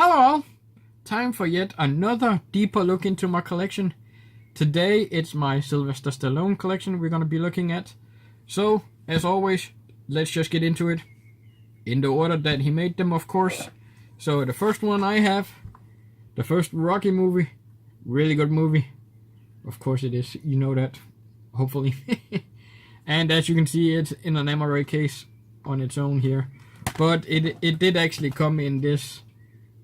Hello all! Time for yet another deeper look into my collection. Today it's my Sylvester Stallone collection we're going to be looking at. So, as always, let's just get into it. In the order that he made them, of course. So the first one I have, the first Rocky movie. Really good movie. Of course it is, you know that, hopefully. And as you can see, it's in an MRA case on its own here. But it did actually come in this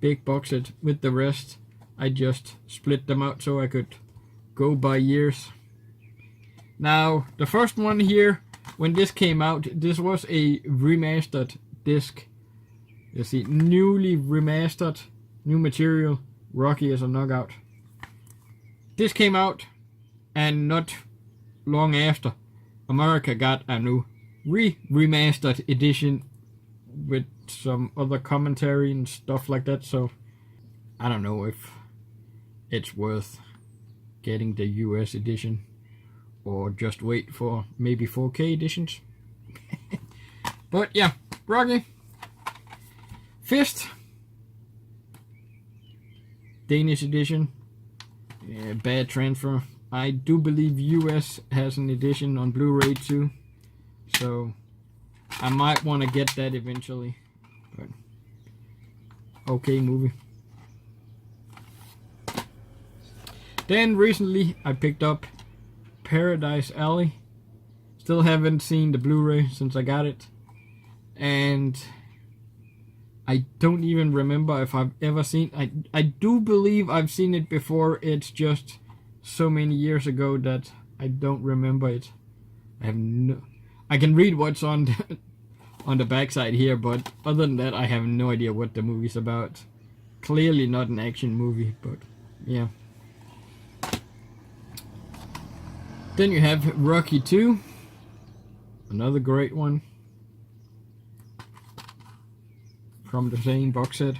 big box set with the rest. I just split them out so I could go by years. Now, the first one here, when this came out, this was a remastered disc. You see, newly remastered, new material, Rocky as a knockout. This came out, and not long after, America got a new remastered edition with some other commentary and stuff like that, so I don't know if it's worth getting the US edition or just wait for maybe 4K editions. But yeah, Rocky. Fist. Danish edition. Yeah, bad transfer. I do believe US has an edition on Blu-ray too, so I might want to get that eventually. But okay movie. Then recently I picked up Paradise Alley. Still haven't seen the Blu-ray since I got it, and I don't even remember if I've ever seen. I do believe I've seen it before. It's just so many years ago that I don't remember it. I can read what's on the backside here, but other than that, I have no idea what the movie's about. Clearly not an action movie, but yeah. Then you have Rocky 2, another great one from the same box set.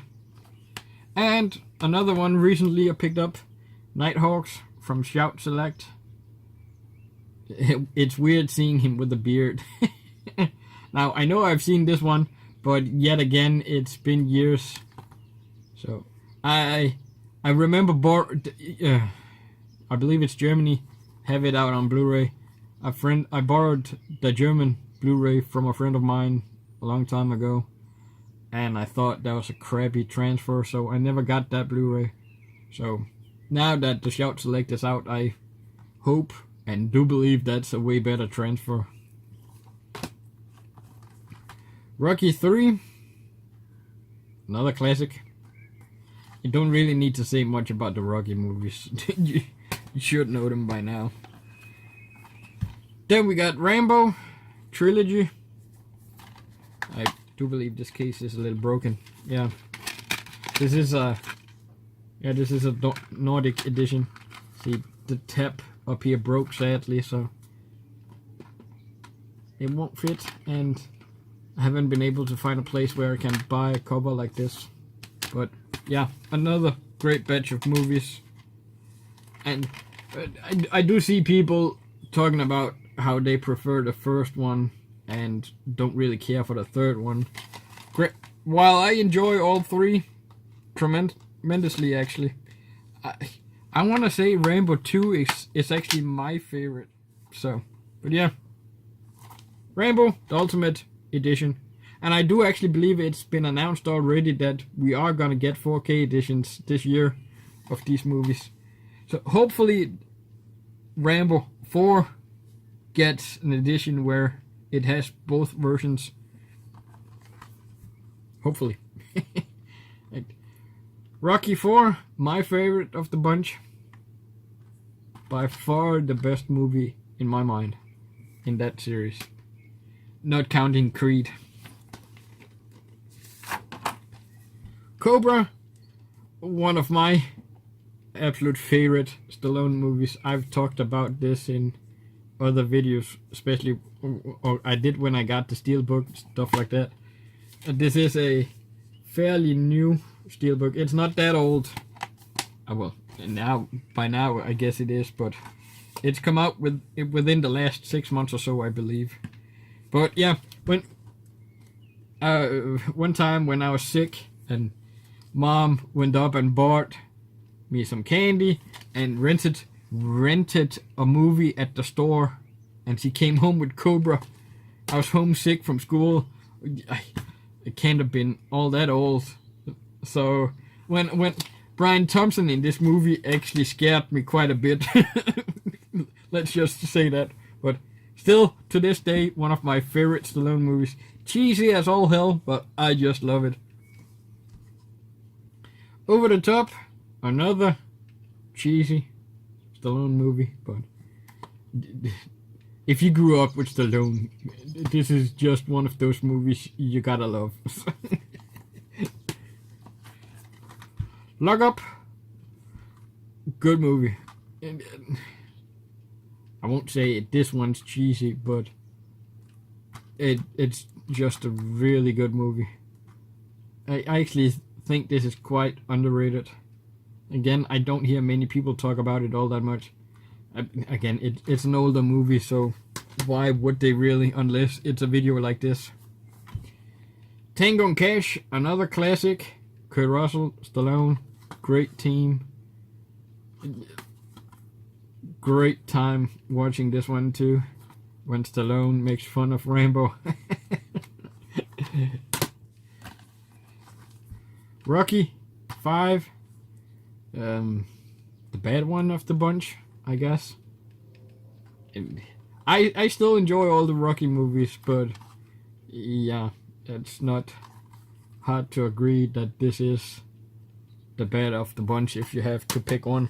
And another one recently I picked up, Nighthawks from Shout Select. It's weird seeing him with a beard. Now, I know I've seen this one, but yet again, it's been years. So, I remember, I believe it's Germany, have it out on Blu-ray. I borrowed the German Blu-ray from a friend of mine a long time ago, and I thought that was a crappy transfer, so I never got that Blu-ray. So, now that the Shout Select is out, I hope and do believe that's a way better transfer. Rocky 3, another classic. You don't really need to say much about the Rocky movies. You should know them by now. Then we got Rambo, Trilogy. I do believe this case is a little broken. Yeah, this is a Nordic edition. See, the tab up here broke sadly, so it won't fit, and I haven't been able to find a place where I can buy a cover like this. But yeah, another great batch of movies. And I do see people talking about how they prefer the first one and don't really care for the third one. Great. While I enjoy all three tremendously, actually, I want to say Rambo 2 is actually my favorite. So, but yeah, Rambo, the Ultimate Edition. And I do actually believe it's been announced already that we are going to get 4K editions this year of these movies. So hopefully Rambo 4 gets an edition where it has both versions. Hopefully. Rocky 4, my favorite of the bunch. By far the best movie in my mind in that series. Not counting Creed. Cobra, one of my absolute favorite Stallone movies. I've talked about this in other videos, especially, or I did when I got the Steelbook, stuff like that. This is a fairly new Steelbook. It's not that old. Well, by now I guess it is, but it's come out within the last 6 months or so, I believe. But yeah, one time when I was sick and Mom went up and bought me some candy and rented a movie at the store, and she came home with Cobra. I was homesick from school. It can't have been all that old. So when Brian Thompson in this movie actually scared me quite a bit. Let's just say that. But still, to this day, one of my favorite Stallone movies. Cheesy as all hell, but I just love it. Over the Top, another cheesy Stallone movie, but if you grew up with Stallone, this is just one of those movies you gotta love. Lock Up, good movie. I won't say this one's cheesy, but it's just a really good movie. I actually think this is quite underrated. Again, I don't hear many people talk about it all that much. Again, it's an older movie, so why would they really, unless it's a video like this. Tango Cash, another classic. Kurt Russell, Stallone, great team. Great time watching this one too, when Stallone makes fun of Rambo. Rocky 5, the bad one of the bunch, I guess. I still enjoy all the Rocky movies, but yeah, it's not hard to agree that this is the bad of the bunch if you have to pick one.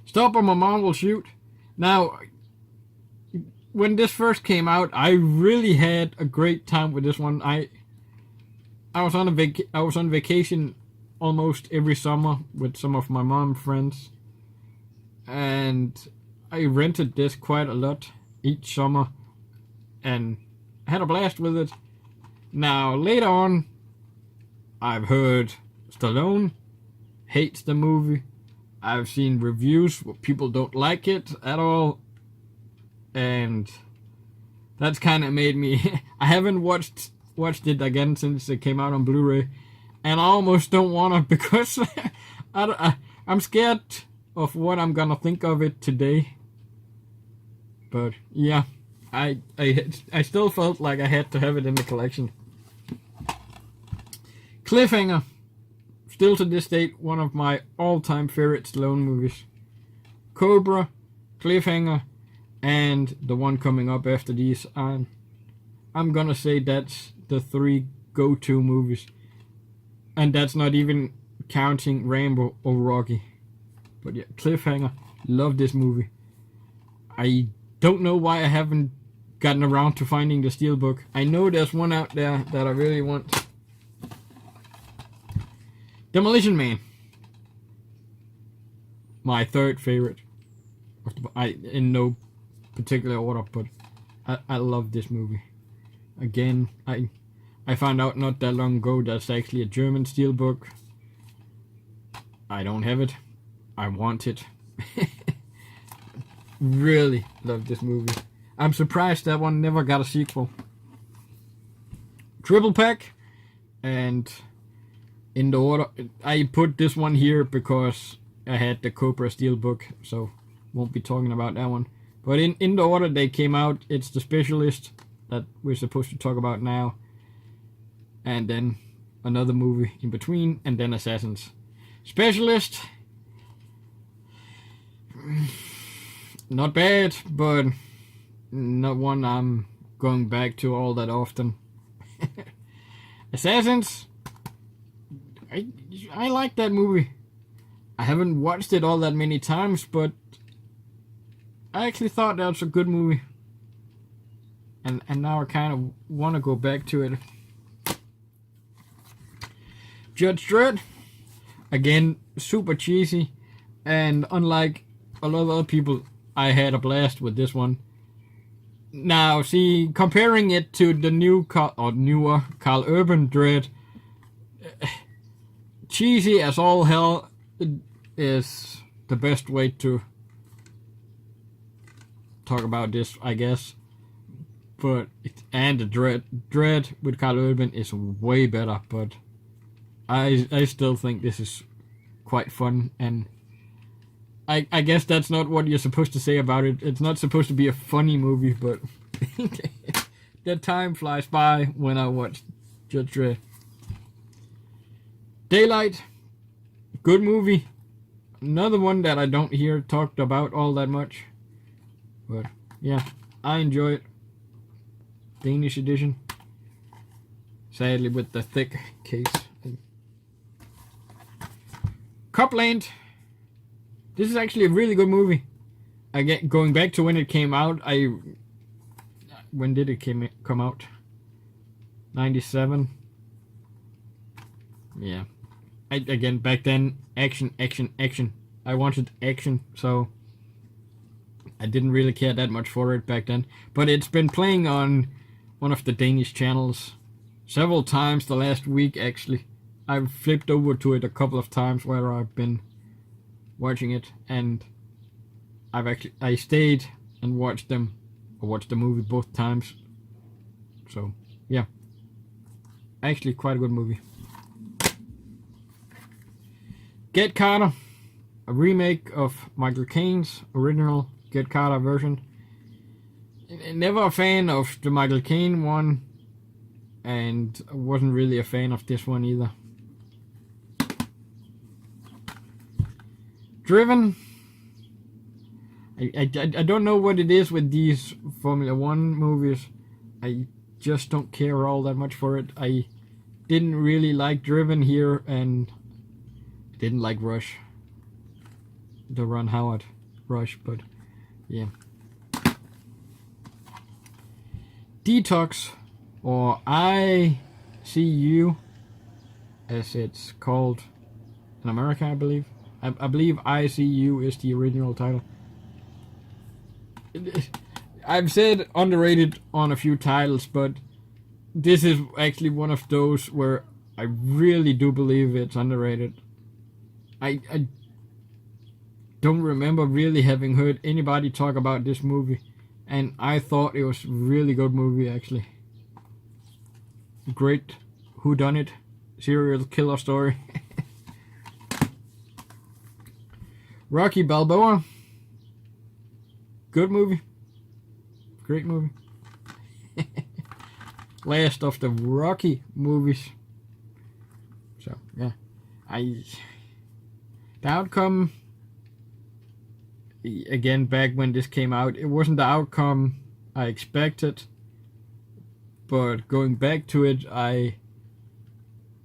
Stop or My Mom Will Shoot. Now, when this first came out, I really had a great time with this one. I was on vacation almost every summer with some of my mom friends, and I rented this quite a lot each summer and had a blast with it. Now, later on, I've heard Stallone hates the movie. I've seen reviews where people don't like it at all, and that's kind of made me... I haven't watched it again since it came out on Blu-ray, and I almost don't want to, because I'm scared of what I'm gonna think of it today. But yeah, I still felt like I had to have it in the collection. Cliffhanger, still to this date, one of my all-time favorite Stallone movies. Cobra, Cliffhanger, and the one coming up after these. I'm gonna say that's the 3 go-to movies. And that's not even counting Rambo or Rocky. But yeah, Cliffhanger, love this movie. I don't know why I haven't gotten around to finding the Steelbook. I know there's one out there that I really want. Demolition Man, my 3rd favorite. In no particular order, but I love this movie. Again, I found out not that long ago that's actually a German Steelbook. I don't have it. I want it. Really love this movie. I'm surprised that one never got a sequel. Triple Pack, and in the order, I put this one here because I had the Cobra Steelbook, so won't be talking about that one. But in the order they came out, it's The Specialist that we're supposed to talk about now, and then another movie in between, and then Assassins. Specialist, not bad, but not one I'm going back to all that often. Assassins, I like that movie. I haven't watched it all that many times, but I actually thought that was a good movie. And now I kind of want to go back to it. Judge Dredd, again, super cheesy. And unlike a lot of other people, I had a blast with this one. Now, see, comparing it to the newer Carl Urban Dredd, cheesy as all hell is the best way to talk about this, I guess. But the Dredd with Carl Urban is way better, but I still think this is quite fun, and I guess that's not what you're supposed to say about it. It's not supposed to be a funny movie, but the time flies by when I watch Judge Dredd. Daylight, good movie. Another one that I don't hear talked about all that much, but yeah, I enjoy it. Danish edition, sadly with the thick case. Copland. This is actually a really good movie. Going back to when it came out. When did it come out? 97. Yeah. Again, back then, action. I wanted action, so I didn't really care that much for it back then. But it's been playing on one of the Danish channels several times the last week, actually. I've flipped over to it a couple of times where I've been watching it, and I stayed and watched the movie both times. So yeah, actually quite a good movie. Get Carter, a remake of Michael Caine's original Get Carter version. Never a fan of the Michael Caine one, and wasn't really a fan of this one either. Driven. I don't know what it is with these Formula 1 movies. I just don't care all that much for it. I didn't really like Driven here, and didn't like Rush. The Ron Howard Rush, but yeah. Detox, or ICU, as it's called in America, I believe. I believe ICU is the original title. I've said underrated on a few titles, but this is actually one of those where I really do believe it's underrated. I don't remember really having heard anybody talk about this movie, and I thought it was a really good movie, actually. Great whodunit serial killer story. Rocky Balboa. Good movie. Great movie. Last of the Rocky movies. So, yeah. The outcome, again, back when this came out, it wasn't the outcome I expected. But going back to it, I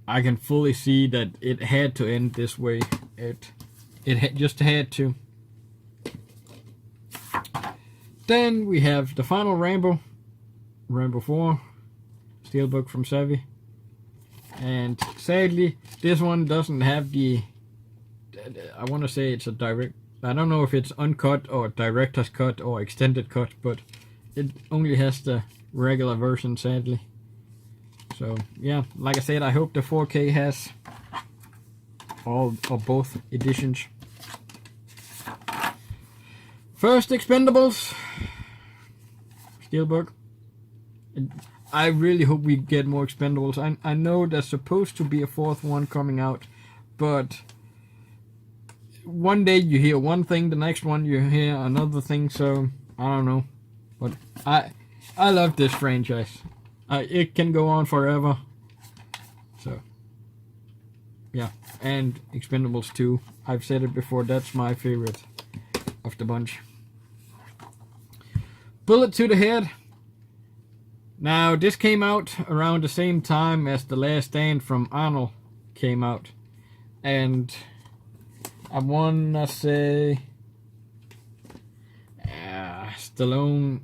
can fully see that it had to end this way. It just had to. Then we have the final Rambo, Rambo 4, Steelbook from Savvy. And sadly, this one doesn't have the, I want to say it's a direct, I don't know if it's uncut or director's cut or extended cut, but it only has the regular version, sadly. So yeah, like I said, I hope the 4K has all or both editions. First Expendables Steelbook. I really hope we get more Expendables. I know there's supposed to be a fourth one coming out, but one day you hear one thing, the next one you hear another thing, so I don't know. But I love this franchise. It can go on forever. So yeah, and Expendables 2. I've said it before, that's my favorite of the bunch. Bullet to the Head. Now, this came out around the same time as The Last Stand from Arnold came out. And I wanna say Stallone,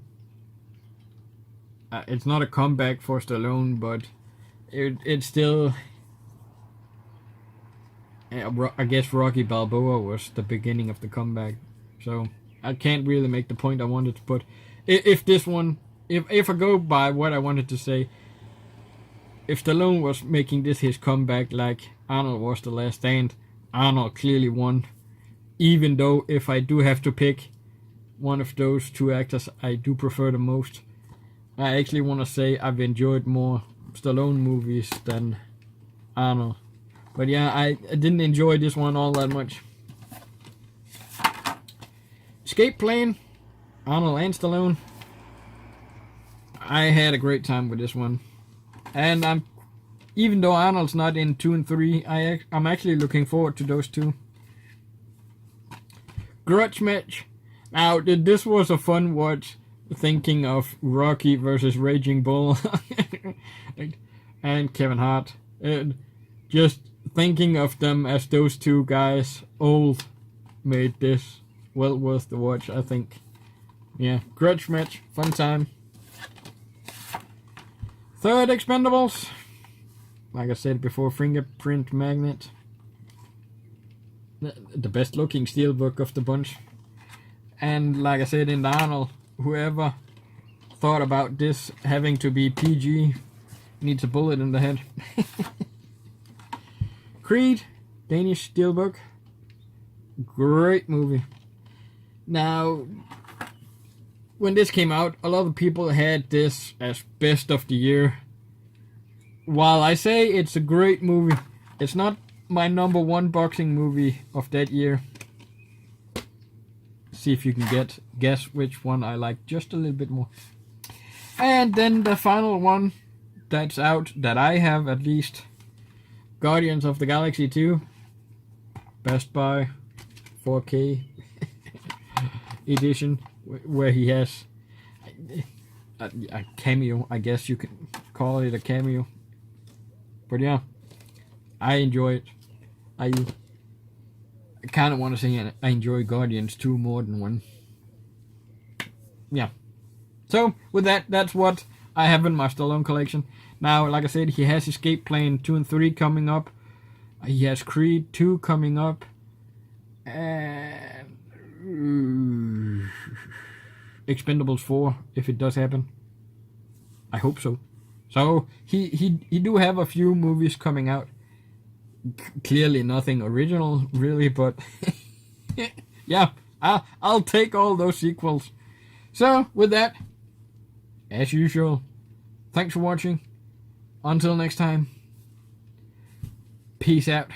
it's not a comeback for Stallone, but it's still, I guess Rocky Balboa was the beginning of the comeback. So I can't really make the point I wanted to put. If this one, if I go by what I wanted to say, if Stallone was making this his comeback like Arnold was The Last Stand, Arnold clearly won. Even though if I do have to pick one of those two actors I do prefer the most, I actually want to say I've enjoyed more Stallone movies than Arnold. But yeah, I didn't enjoy this one all that much. Escape Plane, Arnold and Stallone. I had a great time with this one. And even though Arnold's not in 2 and 3, I'm actually looking forward to those two. Grudge Match. Now, this was a fun watch, thinking of Rocky versus Raging Bull and Kevin Hart. Just thinking of them as those two guys, old, made this well worth the watch, I think. Yeah, Grudge Match, fun time. Third Expendables. Like I said before, Fingerprint Magnet. The best looking steelbook of the bunch. And like I said in the Arnold, whoever thought about this having to be PG needs a bullet in the head. Creed, Danish steelbook. Great movie. Now, when this came out, a lot of people had this as best of the year. While I say it's a great movie, it's not my number one boxing movie of that year. See if you can guess which one I like just a little bit more. And then the final one that's out, that I have at least, Guardians of the Galaxy 2, Best Buy 4K edition, where he has a cameo. I guess you can call it a cameo. But yeah, I enjoy it. I kind of want to say I enjoy Guardians 2 more than 1. Yeah. So, with that, that's what I have in my Stallone collection. Now, like I said, he has Escape Plane 2 and 3 coming up. He has Creed 2 coming up. And Expendables 4, if it does happen. I hope so. So, he do have a few movies coming out. Clearly nothing original, really, but yeah, I'll take all those sequels. So, with that, as usual, thanks for watching. Until next time, peace out.